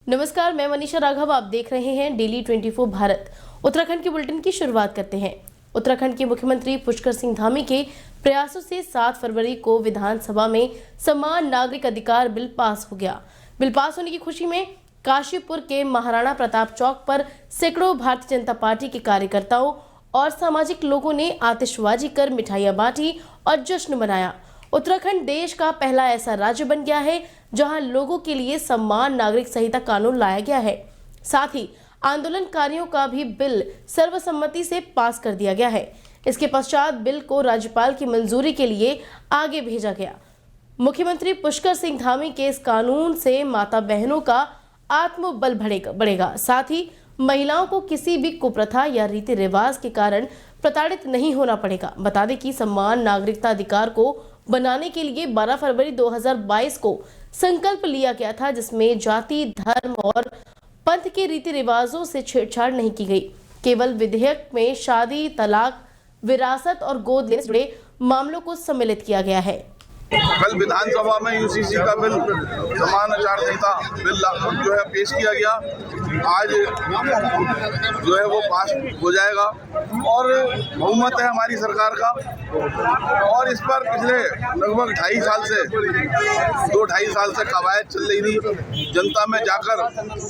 नमस्कार, मैं मनीषा राघव। आप देख रहे हैं डेली 24 भारत। उत्तराखंड के बुलेटिन की शुरुआत करते हैं। उत्तराखंड के मुख्यमंत्री पुष्कर सिंह धामी के प्रयासों से 7 फरवरी को विधानसभा में समान नागरिक अधिकार बिल पास हो गया। बिल पास होने की खुशी में काशीपुर के महाराणा प्रताप चौक पर सैकड़ों भारतीय जनता पार्टी के कार्यकर्ताओं और सामाजिक लोगों ने आतिशबाजी कर मिठाइयां बांटी और जश्न मनाया। उत्तराखंड देश का पहला ऐसा राज्य बन गया है जहां लोगों के लिए समान नागरिक संहिता कानून लाया गया है। साथ ही आंदोलनकारियों का भी बिल सर्वसम्मति से पास कर दिया गया है। इसके पश्चात बिल को राज्यपाल की मंजूरी के लिए आगे भेजा गया। मुख्यमंत्री पुष्कर सिंह धामी के इस कानून से माता बहनों का आत्मबल बढ़ेगा। साथ ही महिलाओं को किसी भी कुप्रथा या रीति रिवाज के कारण प्रताड़ित नहीं होना पड़ेगा। बता दें कि समान नागरिकता अधिकार को बनाने के लिए 12 फरवरी 2022 को संकल्प लिया गया था, जिसमें जाति, धर्म और पंथ के रीति रिवाजों से छेड़छाड़ नहीं की गई। केवल विधेयक में शादी, तलाक, विरासत और गोद लेने से जुड़े मामलों को सम्मिलित किया गया है। कल विधानसभा में यूसीसी का बिल, समान आचार संहिता बिल जो है पेश किया गया। आज जो है वो पास हो जाएगा और बहुमत है हमारी सरकार का। और इस पर पिछले लगभग 2.5 साल से कवायद चल रही थी। जनता में जाकर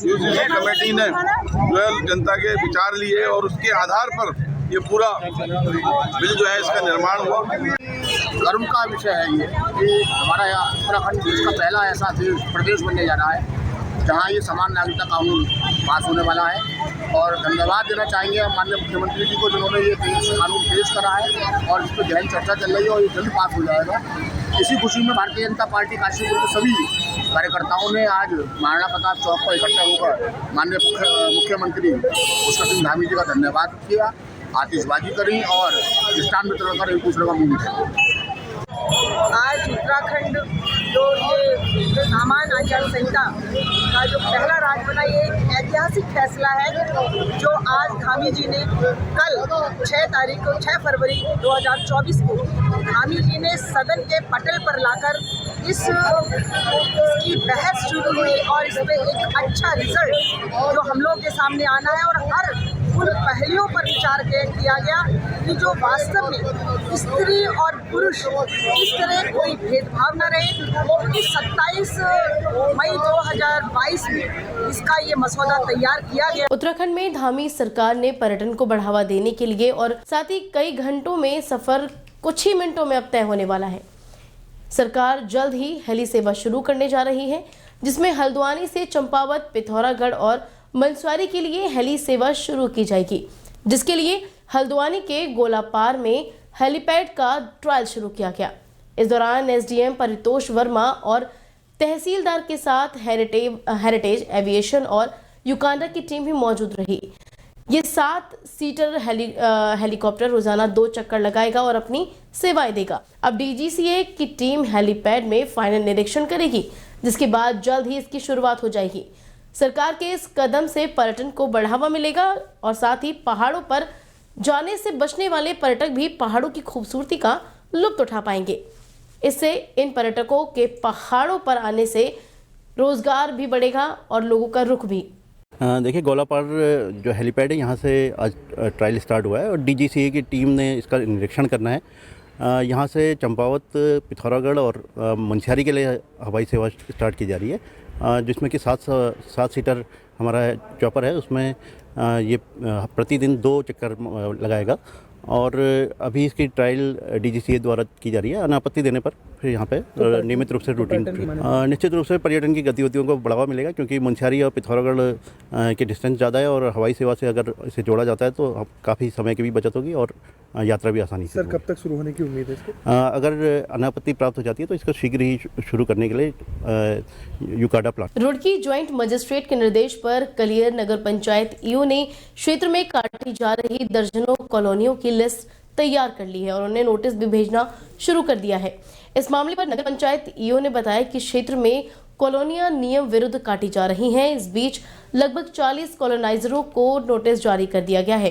यूसीसी कमेटी ने जो है जनता के विचार लिए और उसके आधार पर ये पूरा बिल जो है इसका निर्माण हुआ। गर्व का विषय है ये कि हमारा उत्तराखंड देश का पहला ऐसा प्रदेश बनने जा रहा है जहाँ ये समान नागरिकता कानून पास होने वाला है। और धन्यवाद देना चाहेंगे माननीय मुख्यमंत्री जी को, जिन्होंने ये कानून पेश करा है और इस पर गहन चर्चा चल रही है और ये जल्द पास हो जाएगा। इसी खुशी में भारतीय जनता पार्टी काशीपुर के सभी कार्यकर्ताओं ने आज महाराणा प्रताप चौक पर इकट्ठा होकर माननीय मुख्यमंत्री पुष्कर सिंह धामी जी का धन्यवाद किया, आतिशबाजी करी और मिष्ठान वितरण कर एक दूसरे का मुँह मिठाई। आज उत्तराखंड जो ये समान आचार संहिता का जो पहला राज्य बना, ये एक ऐतिहासिक फैसला है जो आज धामी जी ने कल 6 फरवरी 2024 को धामी जी ने सदन के पटल पर लाकर इसकी बहस शुरू हुई और इस पर एक अच्छा रिजल्ट जो हम लोग के सामने आना है और हर उन पहलुओं पर विचार किया गया कि जो वास्तव में स्त्री और पुरुष इस तरह कोई भेदभाव न रहे। क्योंकि 27 मई 2022 में इसका ये मसौदा तैयार किया गया। उत्तराखंड में धामी सरकार ने पर्यटन को बढ़ावा देने के लिए और साथ ही कई घंटों में सफर कुछ ही मिनटों में अब तय होने वाला है। सरकार जल्द ही हेली सेवा शुरू करने जा रही है, जिसमें हल्द्वानी से चंपावत, पिथौरागढ़ और मंसवारी के लिए हेली सेवा शुरू की जाएगी, जिसके लिए हल्द्वानी के गोलापार में हेलीपैड का ट्रायल शुरू किया गया। इस दौरान एसडीएम परितोष वर्मा और तहसीलदार के साथ हेरिटेज एविएशन और युकांडा की टीम भी मौजूद रही। ये 7 सीटर हेलीकॉप्टर रोजाना 2 चक्कर लगाएगा और अपनी सेवाएं देगा। अब डीजीसीए की टीम हेलीपैड में फाइनल निरीक्षण करेगी, जिसके बाद जल्द ही इसकी शुरुआत हो जाएगी। सरकार के इस कदम से पर्यटन को बढ़ावा मिलेगा और साथ ही पहाड़ों पर जाने से बचने वाले पर्यटक भी पहाड़ों की खूबसूरती का लुत्फ उठा पाएंगे। इससे इन पर्यटकों के पहाड़ों पर आने से रोजगार भी बढ़ेगा और लोगों का रुख भी। देखिए, गोलापार जो हेलीपैड है यहाँ से आज ट्रायल स्टार्ट हुआ है और डीजीसीए की टीम ने इसका निरीक्षण करना है। यहाँ से चंपावत, पिथौरागढ़ और मंसियारी के लिए हवाई सेवा स्टार्ट की जा रही है, जिसमें कि 7 सीटर हमारा चॉपर है। उसमें ये प्रतिदिन 2 चक्कर लगाएगा और अभी इसकी ट्रायल डीजीसीए द्वारा की जा रही है। अनापत्ति देने पर फिर यहाँ पे नियमित रूप से रूटीन निश्चित रूप से पर्यटन की गतिविधियों को बढ़ावा मिलेगा, क्योंकि मुनस्यारी और पिथौरागढ़ की डिस्टेंस ज़्यादा है और हवाई सेवा से अगर इसे जोड़ा जाता है तो काफ़ी समय की भी बचत होगी और यात्रा भी आसानी से। सर, कब तक शुरू होने की उम्मीद है इसको? अगर अनापत्ति प्राप्त हो जाती है तो इसको शीघ्र ही शुरू करने के लिए युकांडा प्लान। रुड़की ज्वाइंट मजिस्ट्रेट के निर्देश पर कलियर नगर पंचायत ईओ ने क्षेत्र में काटी जा रही दर्जनों कॉलोनियों की लिस्ट तैयार कर ली है और उन्हें नोटिस भी भेजना शुरू कर दिया है। इस मामले पर नगर पंचायत ईओ ने बताया कि क्षेत्र में कॉलोनियां नियम विरुद्ध काटी जा रही हैं। इस बीच लगभग 40 कॉलोनाइजरों को नोटिस जारी कर दिया गया है।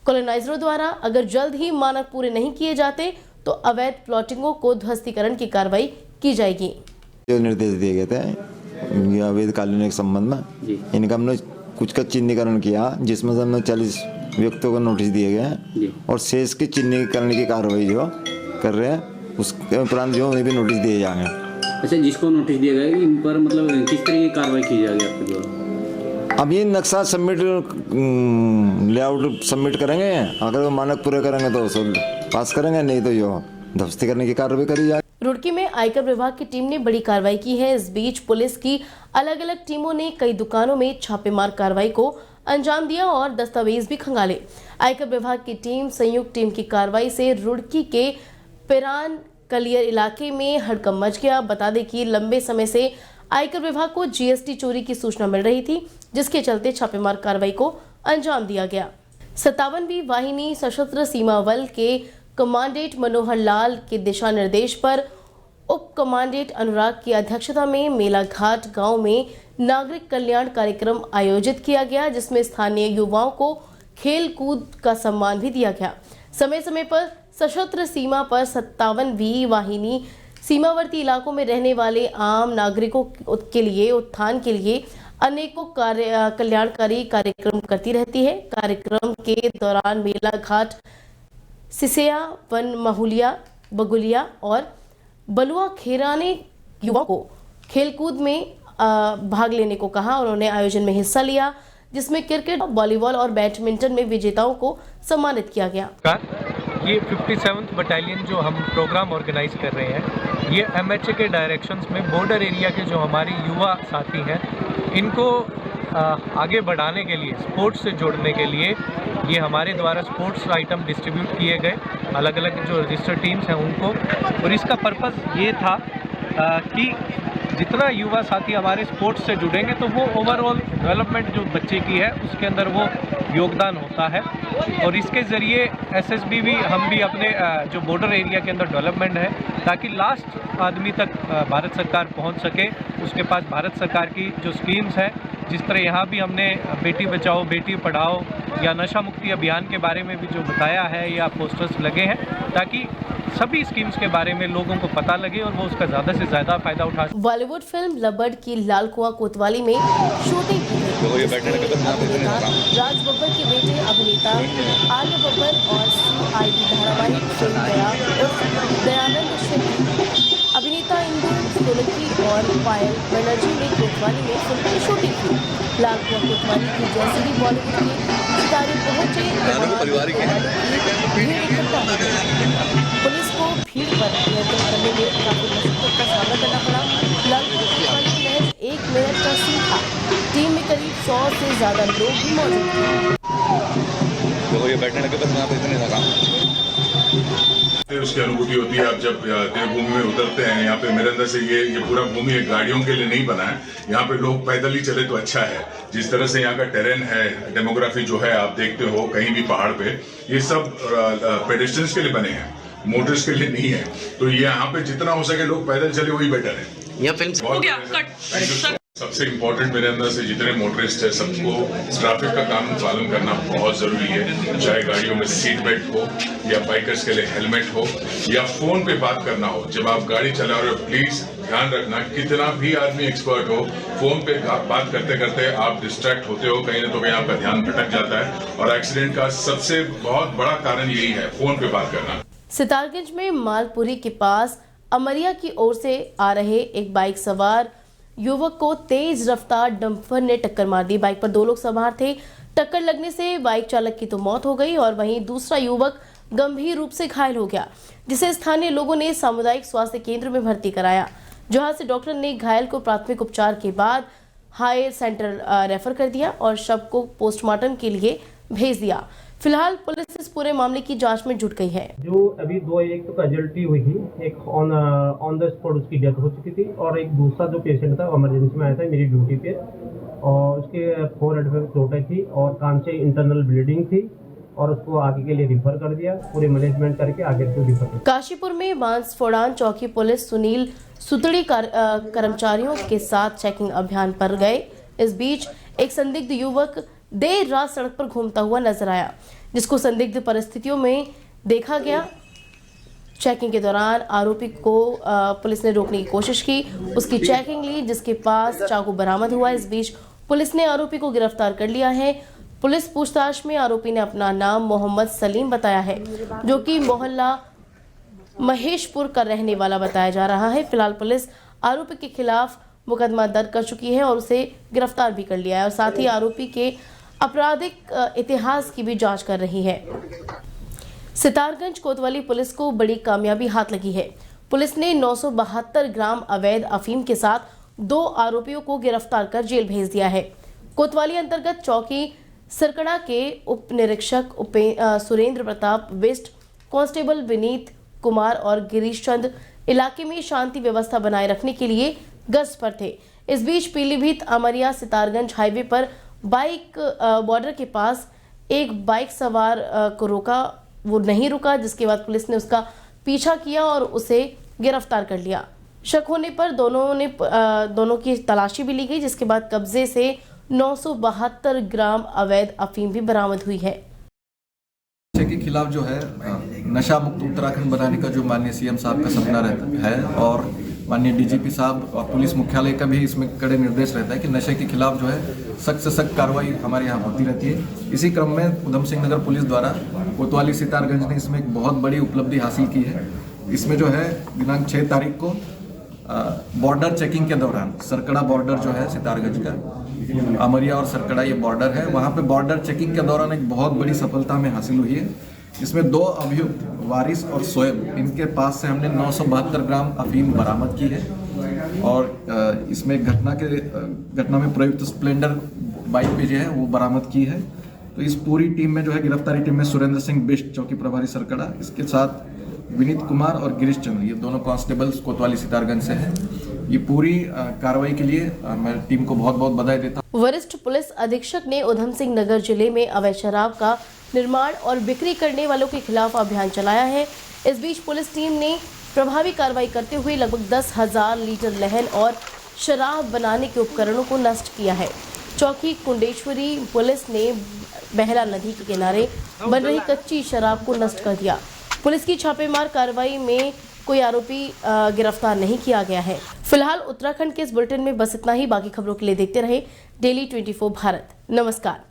कॉलोनाइजरों द्वारा अगर जल्द ही मानक पूरे नहीं किए जाते तो अवैध प्लॉटिंगों को ध्वस्तीकरण की कार्रवाई की जाएगी। जो निर्देश दिए गए थे ये अवैध कालीन के संबंध में इनका हमने कुछ का चिन्हीकरण किया, जिसमें से हमने 40 व्यक्तियों को नोटिस दिए गए हैं और शेष की चिन्हीकरण की कार्रवाई जो कर रहे हैं उसके उपरांत जो उन्हें भी नोटिस दिए जाएंगे। अच्छा, जिसको नोटिस दिया गया इन पर मतलब किस तरह की कार्रवाई की जाएगी आपके द्वारा? अब ये नक्शा सबमिट लेआउट सबमिट करेंगे, अगर वो मानक पूरे करेंगे तो उसे पास करेंगे, नहीं तो जो ध्वस्त करने की कार्रवाई करी जाए। रुड़की में आयकर विभाग की टीम ने बड़ी कार्रवाई की है। इस बीच पुलिस की अलग अलग टीमों ने कई दुकानों में छापेमार कार्रवाई को अंजाम दिया और दस्तावेज भी खंगाले। आयकर विभाग की टीम संयुक्त टीम की कार्रवाई से रुड़की के पिरान कलियर इलाके में हड़कंप मच गया। बता दें कि लंबे समय से आयकर विभाग को जीएसटी चोरी की सूचना मिल रही थी, जिसके चलते छापेमार कार्रवाई को अंजाम दिया गया। 57वीं वाहिनी सशस्त्र सीमा बल के कमांडेंट मनोहर लाल के दिशा निर्देश पर उप कमांडेंट अनुराग की अध्यक्षता में मेलाघाट गांव में नागरिक कल्याण कार्यक्रम आयोजित किया गया, जिसमें स्थानीय युवाओं को खेल कूद का सम्मान भी दिया गया। समय समय पर सशस्त्र सीमा पर 57वीं वाहिनी सीमावर्ती इलाकों में रहने वाले आम नागरिकों के लिए उत्थान के लिए अनेकों कल्याणकारी कार्यक्रम करती रहती है। कार्यक्रम के दौरान मेलाघाट, सिसेया, वन महुलिया, बगुलिया और बलुआ खेरा ने युवाओं को खेलकूद में भाग लेने को कहा। उन्होंने आयोजन में हिस्सा लिया, जिसमें क्रिकेट, वॉलीबॉल और बैडमिंटन में विजेताओं को सम्मानित किया गया। ये 57th बटालियन जो हम प्रोग्राम ऑर्गेनाइज कर रहे हैं, ये MHA के डायरेक्शंस में बॉर्डर एरिया के जो हमारे युवा साथी हैं, इनको आगे बढ़ाने के लिए, स्पोर्ट्स से जोड़ने के लिए ये हमारे द्वारा स्पोर्ट्स आइटम डिस्ट्रीब्यूट किए गए अलग अलग जो रजिस्टर्ड टीम्स हैं उनको। और इसका पर्पस ये था कि जितना युवा साथी हमारे स्पोर्ट्स से जुड़ेंगे तो वो ओवरऑल डेवलपमेंट जो बच्चे की है उसके अंदर वो योगदान होता है। और इसके ज़रिए SSB भी, हम भी अपने जो बॉर्डर एरिया के अंदर डेवलपमेंट है, ताकि लास्ट आदमी तक भारत सरकार पहुंच सके। उसके पास भारत सरकार की जो स्कीम्स हैं, जिस तरह यहाँ भी हमने बेटी बचाओ बेटी पढ़ाओ या नशा मुक्ति अभियान के बारे में भी जो बताया है, या पोस्टर्स लगे हैं, ताकि सभी स्कीम्स के बारे में लोगों को पता लगे और वो उसका ज़्यादा से ज़्यादा फायदा उठा सकें। बॉलीवुड फिल्म लबड की लाल कुआं कोतवाली में शूटिंग की गई। राज बब्बर के बेटे अभिनेता आर्य बब्बर और CID धारावाहिक फिल्म दयानंद शिंदे, अभिनेता इंदु सोलंकी और पायल बनर्जी ने कोतवाली में फिल्म की शूटिंग की। लाल कुआं कोतवाली की जैसे ही बॉलीवुड के सितारे पहुंचे, पुलिस को भीड़ पर नियंत्रण करने में काफी मुश्किल का सामना करना पड़ा। लाल कुआं कोतवाली में महज 1 मिनट का सीन था। टीम में करीब 100 से ज्यादा लोग भी मौजूद थे। उसकी अनुभूति होती है। आप जब देवभूमि में उतरते हैं, यहाँ पे मेरे अंदर से ये पूरा भूमि एक गाड़ियों के लिए नहीं बना है। यहाँ पे लोग पैदल ही चले तो अच्छा है। जिस तरह से यहाँ का टेरेन है, डेमोग्राफी जो है आप देखते हो कहीं भी पहाड़ पे, ये सब पेडेस्ट्रियंस के लिए बने हैं, मोटर्स के लिए नहीं है। तो ये यहाँ पे जितना हो सके लोग पैदल चले वही बेटर है। यह फिल्म सबसे इम्पोर्टेंट मेरे अंदर से जितने मोटरिस्ट है, सबको ट्रैफिक का कानून पालन करना बहुत जरूरी है। चाहे गाड़ियों में सीट बेल्ट हो, या बाइकर्स के लिए हेलमेट हो, या फोन पे बात करना हो। जब आप गाड़ी चला रहे हो, प्लीज ध्यान रखना, कितना भी आदमी एक्सपर्ट हो, फोन पे बात करते करते आप डिस्ट्रैक्ट होते हो, कहीं ना तो कहीं आपका ध्यान भटक जाता है। और एक्सीडेंट का सबसे बहुत बड़ा कारण यही है, फोन पे बात करना। सितारगंज में मालपुरी के पास अमरिया की ओर से आ रहे एक बाइक सवार युवक को तेज रफ्तार डंपर ने टक्कर मार दी। बाइक पर 2 लोग सवार थे। टक्कर लगने से बाइक चालक की तो मौत हो गई और वहीं दूसरा युवक गंभीर रूप से घायल हो गया, जिसे स्थानीय लोगों ने सामुदायिक स्वास्थ्य केंद्र में भर्ती कराया, जहां से डॉक्टर ने घायल को प्राथमिक उपचार के बाद हायर सेंटर रेफर कर दिया और शव को पोस्टमार्टम के लिए भेज दिया। फिलहाल पुलिस इस पूरे मामले की जांच में जुट गई है। जो अभी 2 एक तो कैजुअल्टी हुई थी, एक ऑन द स्पॉट उसकी डेथ हो चुकी थी और एक दूसरा जो पेशेंट था इमरजेंसी में आया था मेरी ड्यूटी पे, और उसके 4 हेड पे चोटें थी और कान से इंटरनल ब्लीडिंग थी और उसको आगे के लिए रिफर कर दिया, पूरे मैनेजमेंट करके आगे को रिफर कर। काशीपुर में बांसफोड़ान चौकी पुलिस सुनील सुतड़ी कर्मचारियों के साथ चेकिंग अभियान पर गए। इस बीच एक संदिग्ध युवक देर रात सड़क पर घूमता हुआ नजर आया, जिसको संदिग्ध परिस्थितियों में देखा गया। चेकिंग के दौरान आरोपी को पुलिस ने रोकने की कोशिश की, उसकी चेकिंग ली, जिसके पास चाकू बरामद हुआ। इस बीच पुलिस ने आरोपी को गिरफ्तार कर लिया है। पुलिस पूछताछ में आरोपी ने अपना नाम मोहम्मद सलीम बताया है, जो कि मोहल्ला महेशपुर का रहने वाला बताया जा रहा है। फिलहाल पुलिस आरोपी के खिलाफ मुकदमा दर्ज कर चुकी है और उसे गिरफ्तार भी कर लिया है और साथ ही आरोपी के आपराधिक इतिहास की भी जांच कर रही है। सितारगंज कोतवाली पुलिस को बड़ी कामयाबी हाथ लगी है। पुलिस ने 972 ग्राम अवैध अफीम के साथ 2 आरोपियों को गिरफ्तार कर जेल भेज दिया है। कोतवाली अंतर्गत चौकी सरकड़ा के उप निरीक्षक सुरेंद्र प्रताप वेस्ट, कांस्टेबल विनीत कुमार और गिरीश चंद इलाके में शांति व्यवस्था बनाए रखने के लिए गश्त पर थे। इस बीच पीलीभीत अमरिया सितारगंज हाईवे पर बाइक बॉर्डर के पास एक बाइक सवार को रोका, वो नहीं रुका, जिसके बाद पुलिस ने उसका पीछा किया और उसे गिरफ्तार कर लिया। शक होने पर दोनों की तलाशी भी ली गई, जिसके बाद कब्जे से 972 ग्राम अवैध अफीम भी बरामद हुई है। नशे के खिलाफ जो है नशा मुक्त उत्तराखंड बनाने का जो माननीय सीएम साहब का सपना रहता है और माननीय डीजीपी साहब और पुलिस मुख्यालय का भी इसमें कड़े निर्देश रहता है कि नशे के खिलाफ जो है सख्त से सख्त कार्रवाई हमारे यहाँ होती रहती है। इसी क्रम में उधम सिंह नगर पुलिस द्वारा कोतवाली सितारगंज ने इसमें एक बहुत बड़ी उपलब्धि हासिल की है। इसमें जो है दिनांक 6 तारीख को बॉर्डर चेकिंग के दौरान सरकड़ा बॉर्डर जो है सितारगंज का, अमरिया और सरकड़ा ये बॉर्डर है, वहाँ पे बॉर्डर चेकिंग के दौरान एक बहुत बड़ी सफलता हमें हासिल हुई है। इसमें 2 अभियुक्त वारिस और सोएब, इनके पास से हमने 972 ग्राम अफीम बरामद की है और इसमें घटना में प्रयुक्त स्प्लेंडर बाइक भी जो है वो बरामद की है। तो इस पूरी टीम में जो है गिरफ्तारी टीम में सुरेंद्र सिंह बिष्ट चौकी प्रभारी सरकड़ा, इसके साथ विनीत कुमार और गिरीश चंद्र, ये दोनों कांस्टेबल्स कोतवाली सितारगंज से हैं। ये पूरी कार्रवाई के लिए मैं टीम को बहुत बहुत बधाई देता हूँ। वरिष्ठ पुलिस अधीक्षक ने उधम सिंह नगर जिले में अवैध शराब का निर्माण और बिक्री करने वालों के खिलाफ अभियान चलाया है। इस बीच पुलिस टीम ने प्रभावी कार्रवाई करते हुए लगभग 10,000 लीटर लहन और शराब बनाने के उपकरणों को नष्ट किया है। चौकी कुंडेश्वरी पुलिस ने बहला नदी के किनारे बन रही कच्ची शराब को नष्ट कर दिया। पुलिस की छापेमार कार्रवाई में कोई आरोपी गिरफ्तार नहीं किया गया है। फिलहाल उत्तराखंड के इस बुलेटिन में बस इतना ही। बाकी खबरों के लिए देखते रहे डेली 24 भारत। नमस्कार।